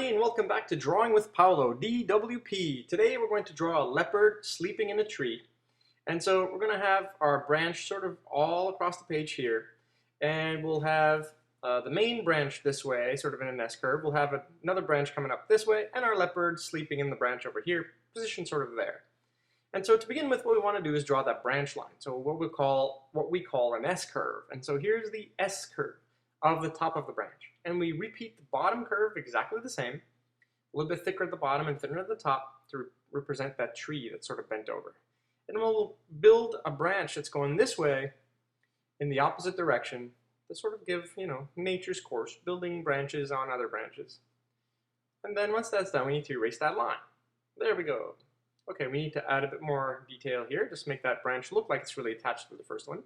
everybody, and welcome back to Drawing with Paolo, DWP. Today we're going to draw a leopard sleeping in a tree. And so we're going to have our branch sort of all across the page here. And we'll have the main branch this way, sort of in an S-curve. We'll have another branch coming up this way, and our leopard sleeping in the branch over here, positioned sort of there. And so to begin with, what we want to do is draw that branch line. So what we call an S-curve. And so here's the S-curve of the top of the branch. And we repeat the bottom curve exactly the same, a little bit thicker at the bottom and thinner at the top to represent that tree that's sort of bent over. And we'll build a branch that's going this way in the opposite direction to sort of give, nature's course, building branches on other branches. And then once that's done, we need to erase that line. There we go. Okay, we need to add a bit more detail here, just make that branch look like it's really attached to the first one,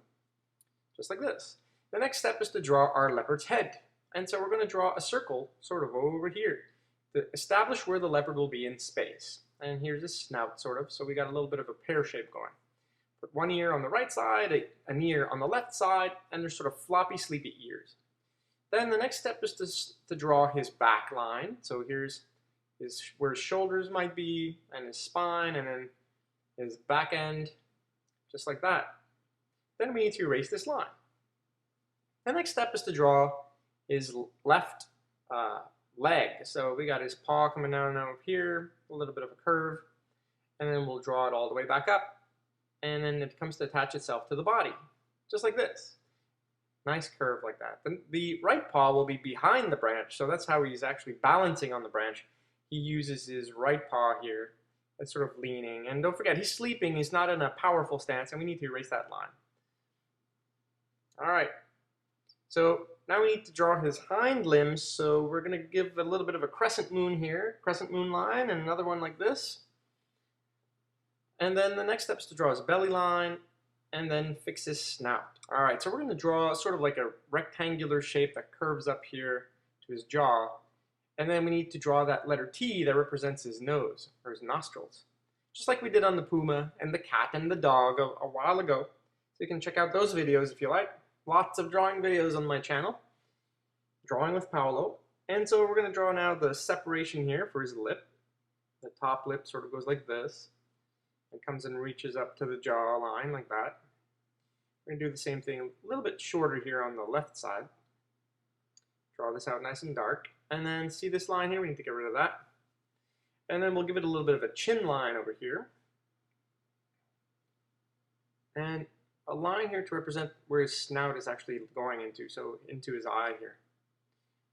just like this. The next step is to draw our leopard's head. And so we're going to draw a circle sort of over here to establish where the leopard will be in space. And here's his snout sort of, so we got a little bit of a pear shape going. Put one ear on the right side, an ear on the left side, and there's sort of floppy, sleepy ears. Then the next step is to draw his back line. So here's where his shoulders might be, and his spine, and then his back end, just like that. Then we need to erase this line. The next step is to draw his left leg. So we got his paw coming down over here, a little bit of a curve, and then we'll draw it all the way back up, and then it comes to attach itself to the body, just like this. Nice curve like that. Then the right paw will be behind the branch, so that's how he's actually balancing on the branch. He uses his right paw here, that's sort of leaning, and don't forget, he's sleeping, he's not in a powerful stance, and we need to erase that line. All right. So now we need to draw his hind limbs, so we're going to give a little bit of a crescent moon here, crescent moon line, and another one like this. And then the next step is to draw his belly line, and then fix his snout. All right, so we're going to draw sort of like a rectangular shape that curves up here to his jaw, and then we need to draw that letter T that represents his nose, or his nostrils, just like we did on the puma and the cat and the dog a while ago. So you can check out those videos if you like. Lots of drawing videos on my channel, Drawing with Paolo. And so we're going to draw now the separation here for his lip. The top lip sort of goes like this. It comes and reaches up to the jaw line like that. We're going to do the same thing a little bit shorter here on the left side. Draw this out nice and dark. And then see this line here? We need to get rid of that. And then we'll give it a little bit of a chin line over here. And a line here to represent where his snout is actually going into, so into his eye here.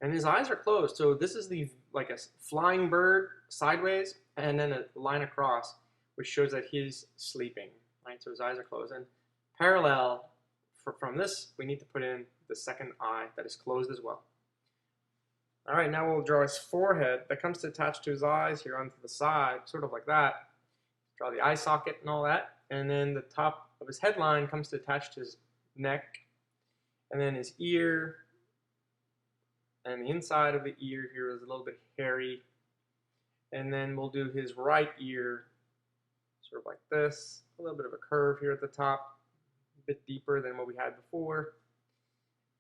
And his eyes are closed, so this is like a flying bird sideways, and then a line across, which shows that he's sleeping, right? So his eyes are closed, and parallel from this, we need to put in the second eye that is closed as well. All right, now we'll draw his forehead that comes to attach to his eyes here onto the side, sort of like that. Draw the eye socket and all that, and then the top of his headline comes to attach to his neck, and then his ear, and the inside of the ear here is a little bit hairy, and then we'll do his right ear sort of like this, a little bit of a curve here at the top, a bit deeper than what we had before,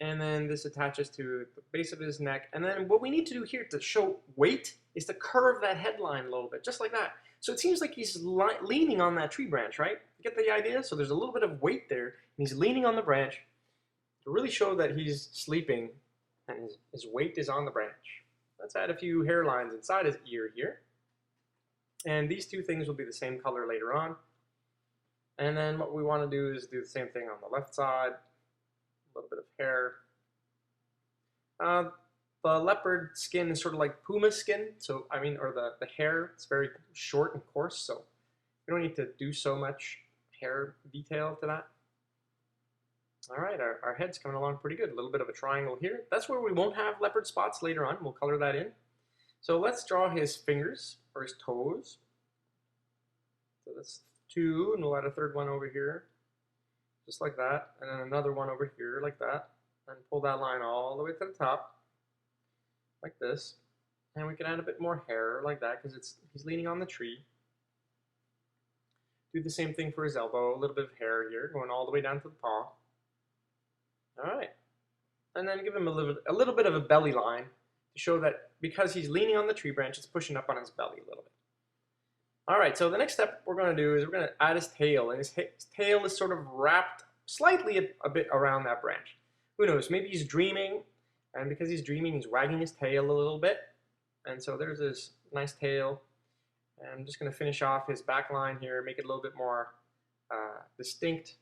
and then this attaches to the base of his neck. And then what we need to do here to show weight is to curve that headline a little bit, just like that. So it seems like he's leaning on that tree branch, right? You get the idea? So there's a little bit of weight there, and he's leaning on the branch to really show that he's sleeping, and his weight is on the branch. Let's add a few hairlines inside his ear here. And these two things will be the same color later on. And then what we want to do is do the same thing on the left side. A little bit of hair. The leopard skin is sort of like puma skin, so or the hair, it's very short and coarse, so we don't need to do so much hair detail to that. All right, our head's coming along pretty good. A little bit of a triangle here. That's where we won't have leopard spots later on. We'll color that in. So let's draw his fingers, or his toes. So that's two, and we'll add a third one over here, just like that, and then another one over here like that, and pull that line all the way to the top. Like this, and we can add a bit more hair like that because he's leaning on the tree. Do the same thing for his elbow, a little bit of hair here going all the way down to the paw. All right, and then give him a little bit of a belly line to show that because he's leaning on the tree branch, it's pushing up on his belly a little bit. All right, so the next step we're going to do is we're going to add his tail, and his tail is sort of wrapped slightly a bit around that branch. Who knows, maybe he's dreaming, and because he's dreaming, he's wagging his tail a little bit. And so there's this nice tail. And I'm just going to finish off his back line here, make it a little bit more distinct.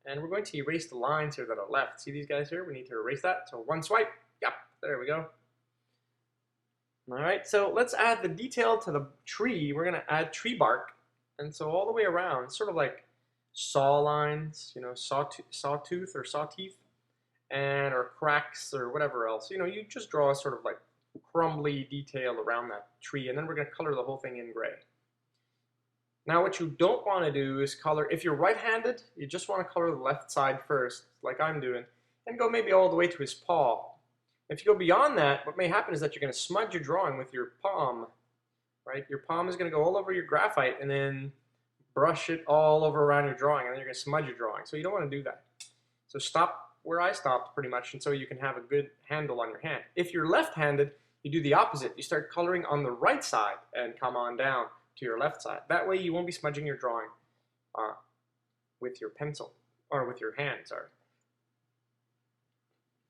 And we're going to erase the lines here that are left. See these guys here? We need to erase that. So one swipe. Yep, there we go. All right, so let's add the detail to the tree. We're going to add tree bark. And so all the way around, sort of like saw lines, you know, sawtooth or saw teeth, and or cracks or whatever else. You know, you just draw a sort of like crumbly detail around that tree, and then we're going to color the whole thing in gray. Now what you don't want to do is color, if you're right-handed, you just want to color the left side first, like I'm doing, and go maybe all the way to his paw. If you go beyond that, what may happen is that you're going to smudge your drawing with your palm, right? Your palm is going to go all over your graphite and then brush it all over around your drawing, and then you're going to smudge your drawing. So you don't want to do that. So stop where I stopped pretty much, and so you can have a good handle on your hand. If you're left-handed, you do the opposite. You start coloring on the right side and come on down to your left side. That way you won't be smudging your drawing with your pencil, or with your hand, sorry.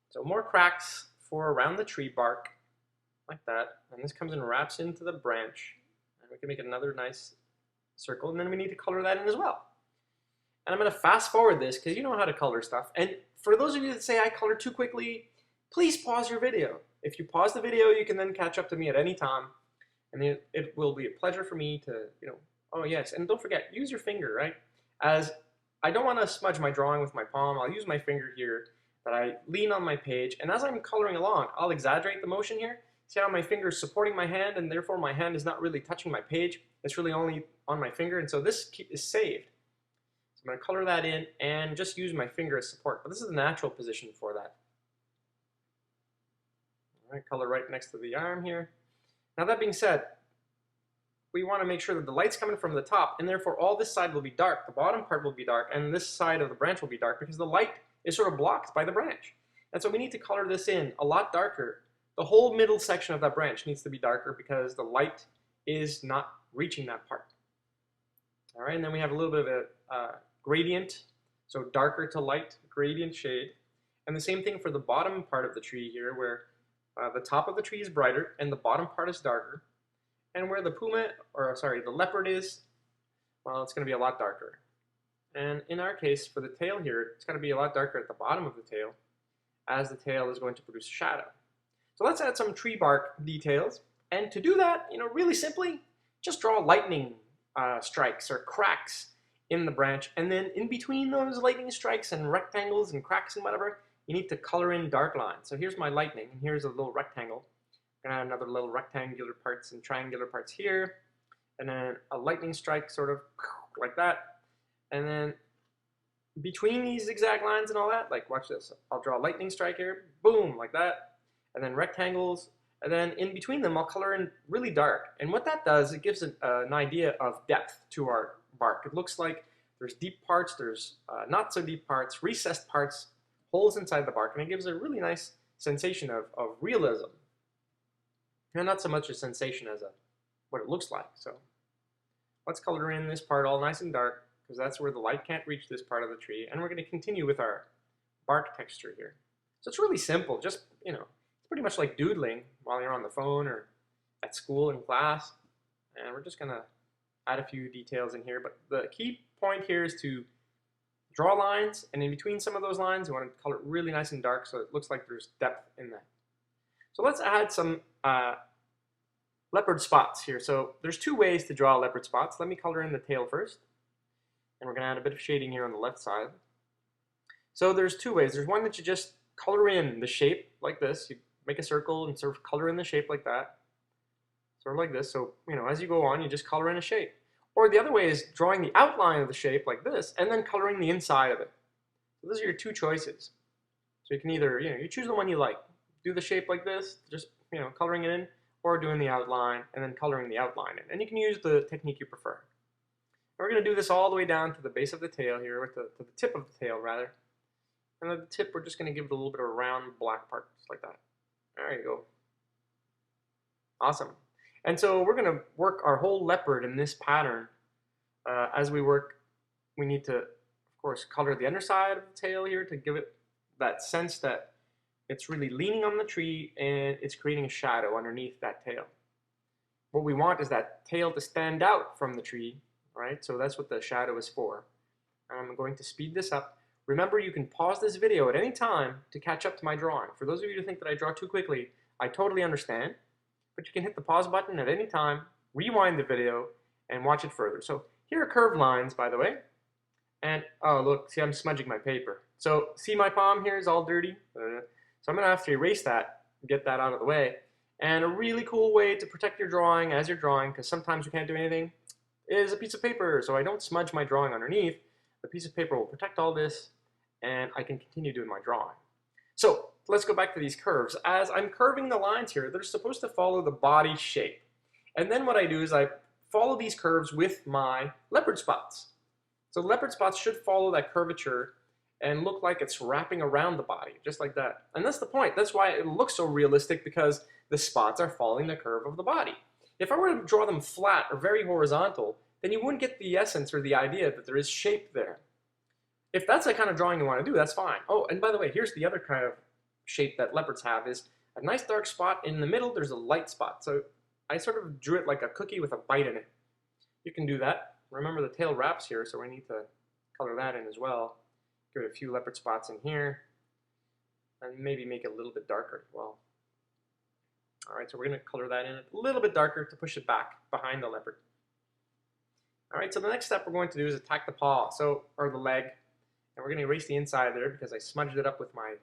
So more cracks for around the tree bark, like that. And this comes and wraps into the branch. And we can make another nice circle, and then we need to color that in as well. And I'm going to fast forward this because you know how to color stuff. And for those of you that say I color too quickly, please pause your video. If you pause the video, you can then catch up to me at any time. And it will be a pleasure for me to, you know, oh yes, and don't forget, use your finger, right? As I don't want to smudge my drawing with my palm, I'll use my finger here, but I lean on my page, and as I'm coloring along, I'll exaggerate the motion here. See how my finger is supporting my hand, and therefore my hand is not really touching my page. It's really only on my finger, and so this is saved. So I'm going to color that in and just use my finger as support, but this is the natural position for that. All right, color right next to the arm here. Now that being said, we want to make sure that the light's coming from the top, and therefore all this side will be dark. The bottom part will be dark, and this side of the branch will be dark because the light is sort of blocked by the branch. And so we need to color this in a lot darker. The whole middle section of that branch needs to be darker because the light is not reaching that part. All right, and then we have a little bit of a gradient, so darker to light, gradient shade. And the same thing for the bottom part of the tree here, where the top of the tree is brighter and the bottom part is darker. And where the the leopard is, well, it's going to be a lot darker. And in our case, for the tail here, it's going to be a lot darker at the bottom of the tail, as the tail is going to produce a shadow. So let's add some tree bark details. And to do that, you know, really simply, just draw lightning strikes or cracks in the branch. And then in between those lightning strikes and rectangles and cracks and whatever, you need to color in dark lines. So here's my lightning, and here's a little rectangle. I'm gonna add another little rectangular parts and triangular parts here, and then a lightning strike sort of like that. And then between these zigzag lines and all that, like watch this, I'll draw a lightning strike here, boom, like that, and then rectangles, and then in between them I'll color in really dark. And what that does, it gives an idea of depth to our bark. It looks like there's deep parts, there's not so deep parts, recessed parts, holes inside the bark, and it gives a really nice sensation of realism. And not so much a sensation as what it looks like. So let's color in this part all nice and dark, because that's where the light can't reach this part of the tree. And we're going to continue with our bark texture here. So it's really simple, just, you know, it's pretty much like doodling while you're on the phone or at school in class. And we're just going to add a few details in here. But the key point here is to draw lines, and in between some of those lines, you want to color it really nice and dark so it looks like there's depth in that. So let's add some leopard spots here. So there's two ways to draw leopard spots. Let me color in the tail first. And we're going to add a bit of shading here on the left side. So there's two ways. There's one that you just color in the shape like this. You make a circle and sort of color in the shape like that. Sort of like this. So, you know, as you go on, you just color in a shape. Or the other way is drawing the outline of the shape like this and then coloring the inside of it. So those are your two choices. So you can either, you know, you choose the one you like. Do the shape like this, just, you know, coloring it in, or doing the outline and then coloring the outline in. And you can use the technique you prefer. And we're going to do this all the way down to the base of the tail here, to the tip of the tail rather. And at the tip, we're just going to give it a little bit of a round black part, just like that. There you go. Awesome. And so we're going to work our whole leopard in this pattern. As we work, we need to, of course, color the underside of the tail here to give it that sense that it's really leaning on the tree and it's creating a shadow underneath that tail. What we want is that tail to stand out from the tree, right? So that's what the shadow is for. I'm going to speed this up. Remember, you can pause this video at any time to catch up to my drawing. For those of you who think that I draw too quickly, I totally understand, but you can hit the pause button at any time, rewind the video, and watch it further. So here are curved lines, by the way. And, oh, look, see, I'm smudging my paper. So see my palm here is all dirty? So I'm going to have to erase that, get that out of the way. And a really cool way to protect your drawing as you're drawing, because sometimes you can't do anything, is a piece of paper. So I don't smudge my drawing underneath. The piece of paper will protect all this, and I can continue doing my drawing. So let's go back to these curves. As I'm curving the lines here, they're supposed to follow the body shape. And then what I do is I follow these curves with my leopard spots. So leopard spots should follow that curvature and look like it's wrapping around the body, just like that. And that's the point. That's why it looks so realistic, because the spots are following the curve of the body. If I were to draw them flat or very horizontal, then you wouldn't get the essence or the idea that there is shape there. If that's the kind of drawing you want to do, that's fine. Oh, and by the way, here's the other kind of shape that leopards have, is a nice dark spot. In the middle, there's a light spot. So I sort of drew it like a cookie with a bite in it. You can do that. Remember, the tail wraps here, so we need to color that in as well. Give it a few leopard spots in here, and maybe make it a little bit darker as well. All right, so we're going to color that in a little bit darker to push it back behind the leopard. All right, so the next step we're going to do is attack the paw, or the leg, and we're going to erase the inside there because I smudged it up with my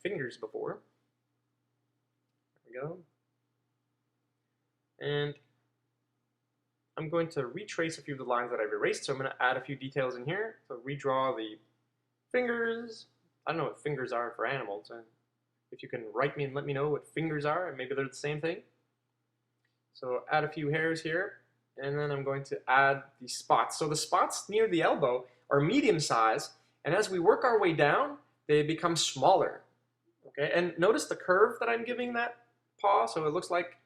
fingers before. There we go. And I'm going to retrace a few of the lines that I've erased, so I'm going to add a few details in here. So redraw the fingers. I don't know what fingers are for animals. And if you can write me and let me know what fingers are, and maybe they're the same thing. So add a few hairs here, and then I'm going to add the spots. So the spots near the elbow are medium size, and as we work our way down, they become smaller. Okay, and notice the curve that I'm giving that paw, so it looks like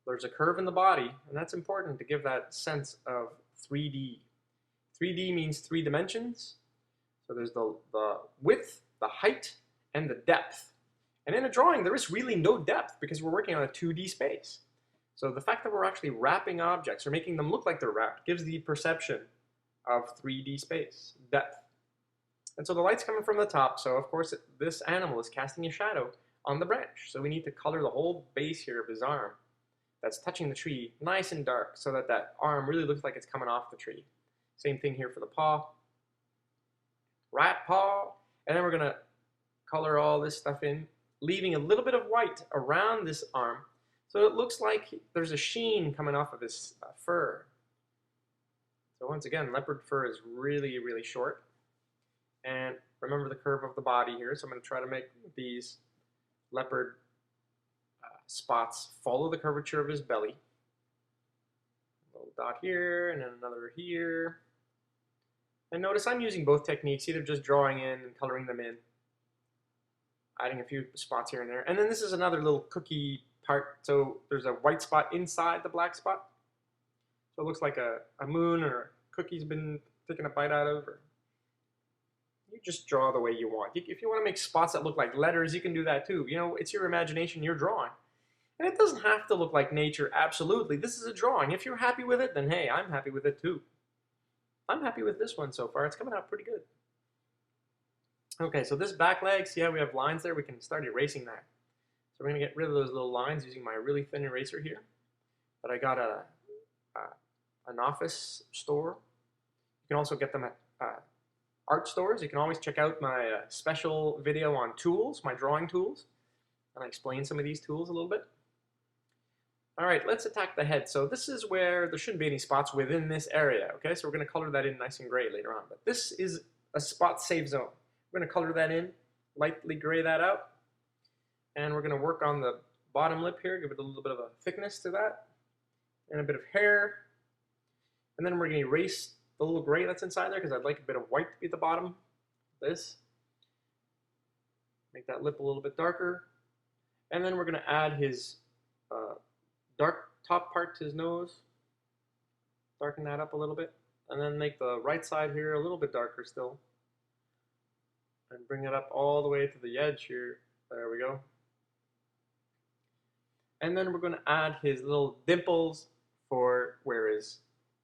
there's a curve in the body, and that's important to give that sense of 3D. 3D means 3 dimensions. So there's the width, the height, and the depth. And in a drawing, there is really no depth because we're working on a 2D space. So the fact that we're actually wrapping objects or making them look like they're wrapped gives the perception of 3D space, depth. And so the light's coming from the top, so of course this animal is casting a shadow on the branch. So we need to color the whole base here of his arm that's touching the tree nice and dark so that that arm really looks like it's coming off the tree. Same thing here for the paw. Rat paw. And then we're going to color all this stuff in, leaving a little bit of white around this arm so it looks like there's a sheen coming off of his fur. So once again, leopard fur is really, really short. And remember the curve of the body here, so I'm going to try to make these leopard spots follow the curvature of his belly. A little dot here and then another here. And notice I'm using both techniques, either just drawing in and coloring them in, adding a few spots here and there. And then this is another little cookie part. So there's a white spot inside the black spot. So it looks like a moon or a cookie's been taken a bite out of. Or you just draw the way you want. If you want to make spots that look like letters, you can do that too. You know, it's your imagination, you're drawing. And it doesn't have to look like nature, absolutely. This is a drawing. If you're happy with it, then hey, I'm happy with it too. I'm happy with this one so far. It's coming out pretty good. Okay, so this back leg, see how we have lines there? We can start erasing that. So we're going to get rid of those little lines using my really thin eraser here that I got at an office store. You can also get them at art stores. You can always check out my special video on tools, my drawing tools. And I explain some of these tools a little bit. All right, let's attack the head. So this is where there shouldn't be any spots within this area, okay? So we're going to color that in nice and gray later on. But this is a spot safe zone. We're going to color that in, lightly gray that out. And we're going to work on the bottom lip here, give it a little bit of a thickness to that. And a bit of hair. And then we're going to erase the little gray that's inside there because I'd like a bit of white to be at the bottom. This. Make that lip a little bit darker. And then we're going to add his dark top part to his nose, darken that up a little bit, and then make the right side here a little bit darker still, and bring it up all the way to the edge here. There we go. And then we're going to add his little dimples for where his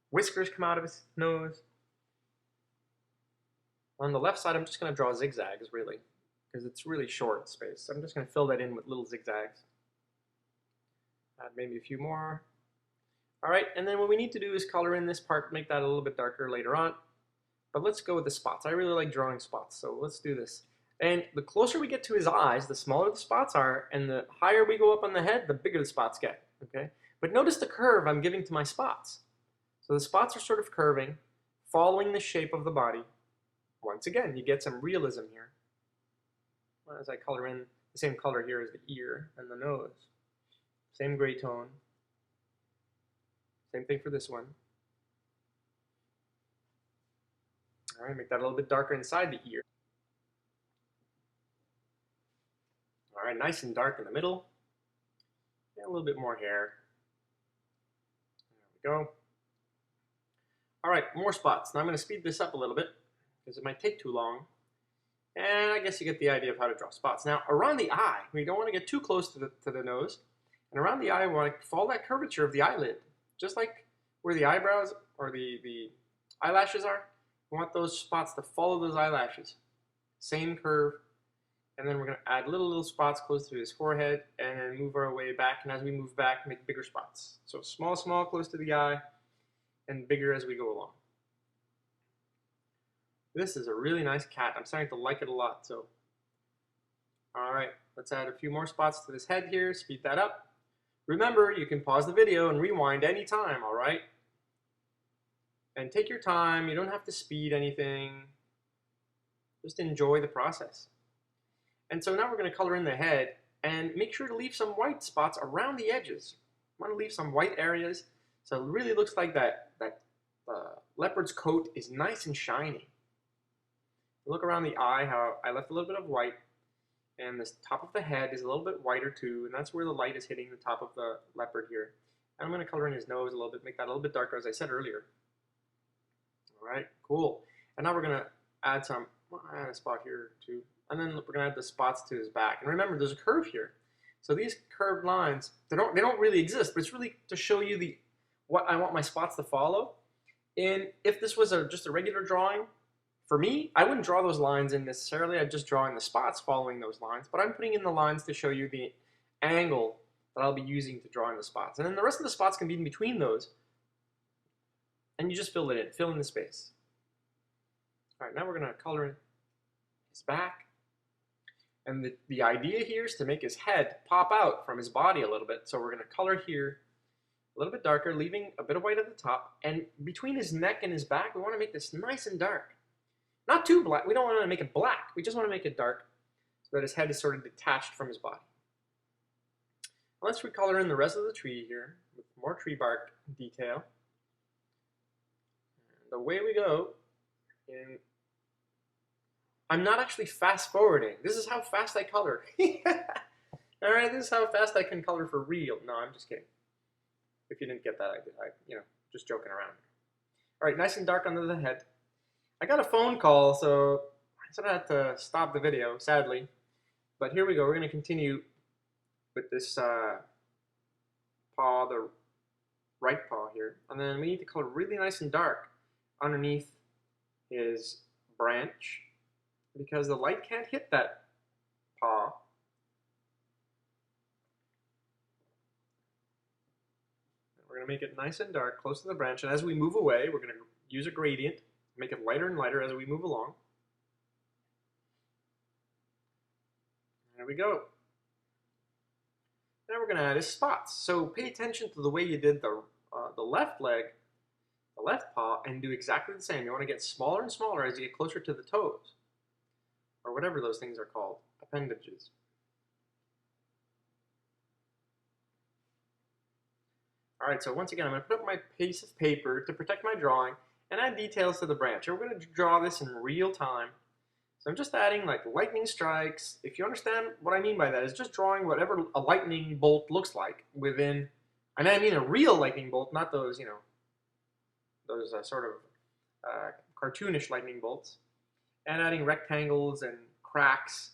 whiskers come out of his nose. On the left side, I'm just going to draw zigzags, really, because it's really short space. So I'm just going to fill that in with little zigzags. Add maybe a few more. All right, and then what we need to do is color in this part, make that a little bit darker later on. But let's go with the spots. I really like drawing spots, so let's do this. And the closer we get to his eyes, the smaller the spots are, and the higher we go up on the head, the bigger the spots get, okay? But notice the curve I'm giving to my spots. So the spots are sort of curving, following the shape of the body. Once again, you get some realism here. As I color in the same color here as the ear and the nose. Same gray tone. Same thing for this one. All right, make that a little bit darker inside the ear. All right, nice and dark in the middle. And a little bit more hair. There we go. All right, more spots. Now I'm going to speed this up a little bit because it might take too long. And I guess you get the idea of how to draw spots. Now, around the eye, we don't want to get too close to the nose. And around the eye, we want to follow that curvature of the eyelid. Just like where the eyebrows or the eyelashes are, we want those spots to follow those eyelashes. Same curve. And then we're going to add little spots close to his forehead and then move our way back. And as we move back, make bigger spots. So small, close to the eye, and bigger as we go along. This is a really nice cat. I'm starting to like it a lot. So, all right, let's add a few more spots to this head here. Speed that up. Remember, you can pause the video and rewind anytime, all right? And take your time. You don't have to speed anything. Just enjoy the process. And so now we're going to color in the head and make sure to leave some white spots around the edges. I want to leave some white areas so it really looks like that leopard's coat is nice and shiny. Look around the eye, how I left a little bit of white, and the top of the head is a little bit whiter too, and that's where the light is hitting the top of the leopard here. And I'm going to color in his nose a little bit, make that a little bit darker as I said earlier. All right, cool. And now we're going to add a spot here too. And then we're going to add the spots to his back. And remember, there's a curve here. So these curved lines, they don't really exist, but it's really to show you what I want my spots to follow. And if this was just a regular drawing, for me, I wouldn't draw those lines in necessarily. I'd just draw in the spots following those lines. But I'm putting in the lines to show you the angle that I'll be using to draw in the spots. And then the rest of the spots can be in between those. And you just fill it in, fill in the space. All right, now we're going to color in his back. And the idea here is to make his head pop out from his body a little bit. So we're going to color here a little bit darker, leaving a bit of white at the top. And between his neck and his back, we want to make this nice and dark. Not too black. We don't want to make it black. We just want to make it dark so that his head is sort of detached from his body. Let's recolor in the rest of the tree here with more tree bark detail. And away we go. I'm not actually fast forwarding. This is how fast I color. All right, this is how fast I can color for real. No, I'm just kidding. If you didn't get that, I just joking around. All right, nice and dark under the head. I got a phone call, so I sort of had to stop the video, sadly. But here we go. We're going to continue with this paw, the right paw here. And then we need to color really nice and dark underneath his branch because the light can't hit that paw. We're going to make it nice and dark close to the branch. And as we move away, we're going to use a gradient. Make it lighter and lighter as we move along. There we go. Now we're going to add his spots. So pay attention to the way you did the left leg, the left paw, and do exactly the same. You want to get smaller and smaller as you get closer to the toes, or whatever those things are called, appendages. All right, so once again, I'm going to put up my piece of paper to protect my drawing and add details to the branch. And we're going to draw this in real time So I'm just adding like lightning strikes. If you understand what I mean by that, it's just drawing whatever a lightning bolt looks like within, and I mean a real lightning bolt, not those, those sort of cartoonish lightning bolts. And adding rectangles and cracks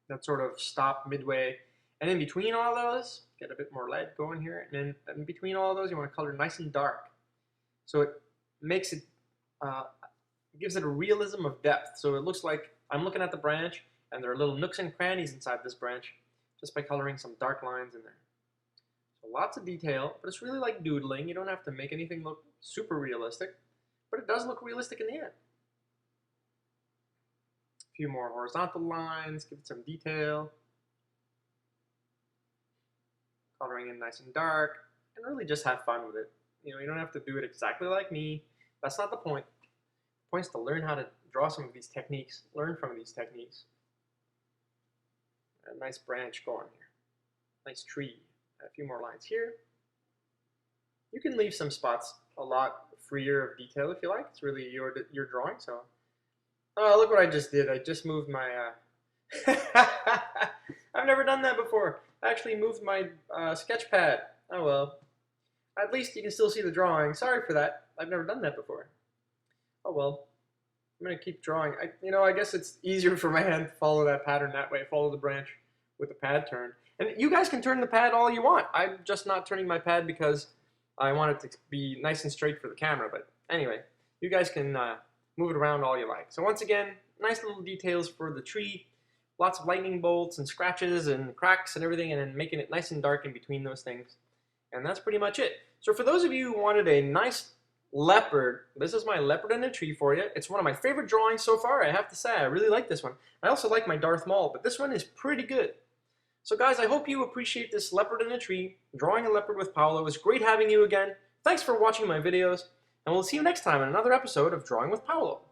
that sort of stop midway. And in between all those, get a bit more lead going here. And then in between all those, you want to color nice and dark. So it makes it, gives it a realism of depth. So it looks like I'm looking at the branch and there are little nooks and crannies inside this branch just by coloring some dark lines in there. So lots of detail, but it's really like doodling. You don't have to make anything look super realistic, but it does look realistic in the end. A few more horizontal lines, give it some detail. Coloring in nice and dark, and really just have fun with it. You don't have to do it exactly like me. That's not the point. The point is to learn how to draw some of these techniques, learn from these techniques. A nice branch going here. Nice tree. A few more lines here. You can leave some spots a lot freer of detail if you like. It's really your drawing, so. Oh, look what I just did. I just moved my, I've never done that before. I actually moved my sketch pad. Oh well. At least you can still see the drawing. Sorry for that. I've never done that before. Oh well. I'm going to keep drawing. I guess it's easier for my hand to follow that pattern that way. Follow the branch with the pad turned. And you guys can turn the pad all you want. I'm just not turning my pad because I want it to be nice and straight for the camera. But anyway, you guys can move it around all you like. So once again, nice little details for the tree, lots of lightning bolts and scratches and cracks and everything, and then making it nice and dark in between those things. And that's pretty much it. So for those of you who wanted a nice leopard, this is my leopard in a tree for you. It's one of my favorite drawings so far, I have to say. I really like this one. I also like my Darth Maul, but this one is pretty good. So guys, I hope you appreciate this leopard in a tree, drawing a leopard with Paolo. It was great having you again. Thanks for watching my videos. And we'll see you next time in another episode of Drawing with Paolo.